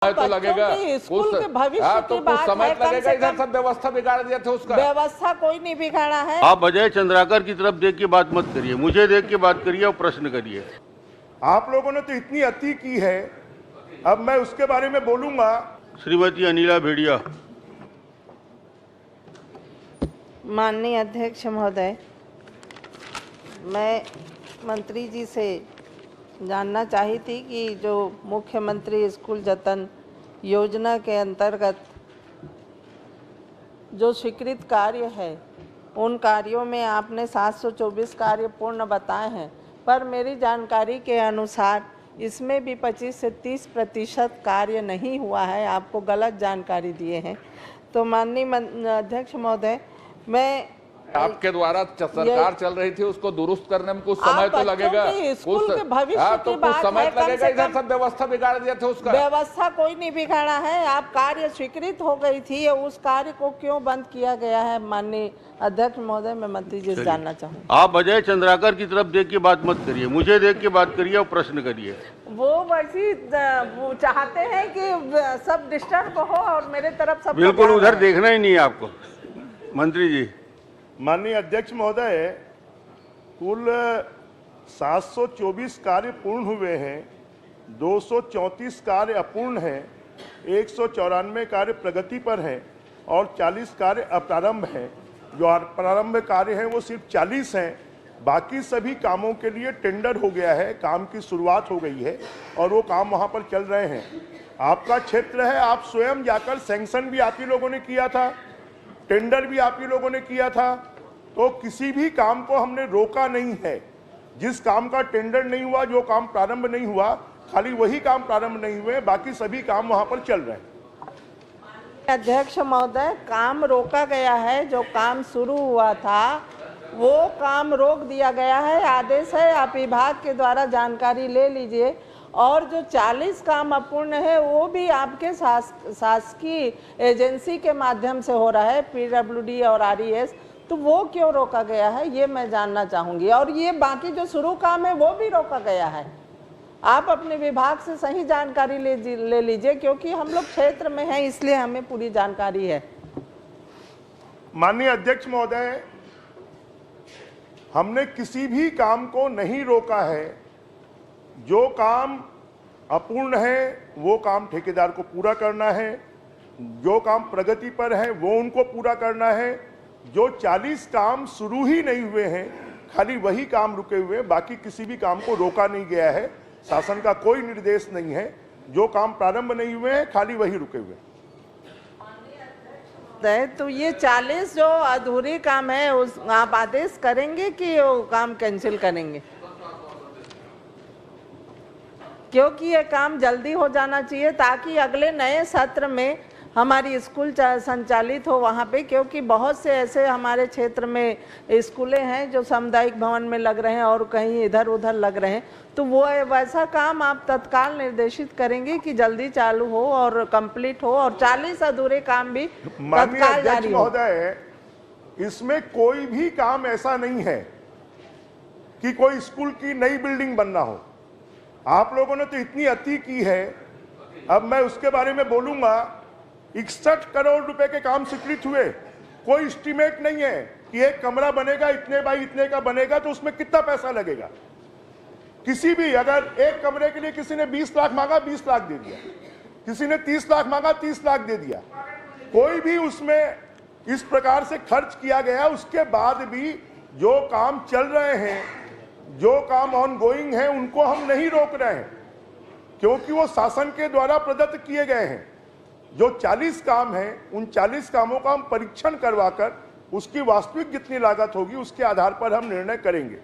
तो लगेगा स्कूल के भविष्य तो की बात समय है, कम लगेगा। से इधर कम सब व्यवस्था बिगाड़ दिया था उसका। व्यवस्था कोई नहीं बिगाड़ा है। आप अजय चंद्राकर की तरफ देख के बात मत करिए, मुझे देख के बात करिए और प्रश्न करिए। आप लोगों ने तो इतनी अति की है, अब मैं उसके बारे में बोलूंगा। श्रीमती अनिला भेड़िया। माननीय अध्यक्ष महोदय, मैं मंत्री जी से जानना चाही थी कि जो मुख्यमंत्री स्कूल जतन योजना के अंतर्गत जो स्वीकृत कार्य है, उन कार्यों में आपने 724 कार्य पूर्ण बताए हैं, पर मेरी जानकारी के अनुसार इसमें भी 25 से 30% कार्य नहीं हुआ है। आपको गलत जानकारी दिए हैं। तो माननीय अध्यक्ष महोदय, मैं आपके द्वारा सरकार चल रही थी, उसको दुरुस्त करने में कुछ समय तो लगेगा। स्कूल के भविष्य की बात है, समय कम लगेगा। से इधर कम सब व्यवस्था बिगाड़ दिया था उसका। व्यवस्था कोई नहीं बिगाड़ा है। आप कार्य स्वीकृत हो गई थी, उस कार्य को क्यों बंद किया गया है? माननीय अध्यक्ष महोदय, मैं मंत्री जी से जानना चाहूँगी। आप अजय चंद्राकर की तरफ देख के बात मत करिए, मुझे देख के बात करिए और प्रश्न करिए। वो वैसी वो चाहते हैं कि सब डिस्टर्ब हो और मेरे तरफ सब बिल्कुल उधर देखना ही नहीं है आपको। मंत्री जी। माननीय अध्यक्च महोदय, कुल 724 कार्य पूर्ण हुए हैं, 234 कार्य अपूर्ण हैं, 194 कार्य प्रगति पर हैं और 40 कार्य अप्रारंभ हैं। जो प्रारंभ कार्य हैं वो सिर्फ 40 हैं। बाकी सभी कामों के लिए टेंडर हो गया है, काम की शुरुआत हो गई है और वो काम वहाँ पर चल रहे हैं। आपका क्षेत्र है, आप स्वयं जाकर सैंक्शन भी आप ही लोगों ने किया था, टेंडर भी आप ही लोगों ने किया था। तो किसी भी काम को हमने रोका नहीं है। जिस काम का टेंडर नहीं हुआ, जो काम प्रारंभ नहीं हुआ, खाली वही काम प्रारंभ नहीं हुए, बाकी सभी काम वहां पर चल रहे हैं। अध्यक्ष महोदय, काम रोका गया है। जो काम शुरू हुआ था वो काम रोक दिया गया है। आदेश है, आप विभाग के द्वारा जानकारी ले लीजिए। और जो 40 काम अपूर्ण है वो भी आपके शासकीय एजेंसी के माध्यम से हो रहा है, PWD और RES। तो वो क्यों रोका गया है, ये मैं जानना चाहूँगी। और ये बाकी जो शुरू काम है वो भी रोका गया है। आप अपने विभाग से सही जानकारी ले लीजिए, क्योंकि हम लोग क्षेत्र में हैं, इसलिए हमें पूरी जानकारी है। माननीय अध्यक्ष महोदय, हमने किसी भी काम को नहीं रोका है। जो काम अपूर्ण है वो काम ठेकेदार को पूरा करना है, जो काम प्रगति पर है वो उनको पूरा करना है। जो 40 काम शुरू ही नहीं हुए हैं, खाली वही काम रुके हुए हैं, बाकी किसी भी काम को रोका नहीं गया है। शासन का कोई निर्देश नहीं है। जो काम प्रारंभ नहीं हुए हैं, खाली वही रुके हुए हैं। तो ये 40 जो अधूरी काम है, उस आप आदेश करेंगे कि वो काम कैंसिल करेंगे? क्योंकि ये काम जल्दी हो जाना चाहिए ताकि अगले नए सत्र में हमारी स्कूल संचालित हो वहाँ पे। क्योंकि बहुत से ऐसे हमारे क्षेत्र में स्कूलें हैं जो सामुदायिक भवन में लग रहे हैं और कहीं इधर उधर लग रहे हैं। तो वो वैसा काम आप तत्काल निर्देशित करेंगे कि जल्दी चालू हो और कंप्लीट हो, और 40 अधूरे काम भी तत्काल जारी हो। महोदय, इसमें कोई भी काम ऐसा नहीं है कि कोई स्कूल की नई बिल्डिंग बनना हो। आप लोगों ने तो इतनी अति की है, अब मैं उसके बारे में बोलूंगा। 61 करोड़ रुपए के काम स्वीकृत हुए। कोई एस्टीमेट नहीं है कि एक कमरा बनेगा इतने बाई इतने का बनेगा तो उसमें कितना पैसा लगेगा। किसी भी, अगर एक कमरे के लिए किसी ने 20 लाख मांगा, 20 लाख दे दिया। किसी ने 30 लाख मांगा, 30 लाख दे दिया। कोई भी उसमें इस प्रकार से खर्च किया गया। उसके बाद भी जो काम चल रहे हैं, जो काम ऑन गोइंग है, उनको हम नहीं रोक रहे हैं, क्योंकि वो शासन के द्वारा प्रदत्त किए गए हैं। जो 40 काम हैं, उन 40 कामों का हम परीक्षण करवाकर उसकी वास्तविक जितनी लागत होगी उसके आधार पर हम निर्णय करेंगे।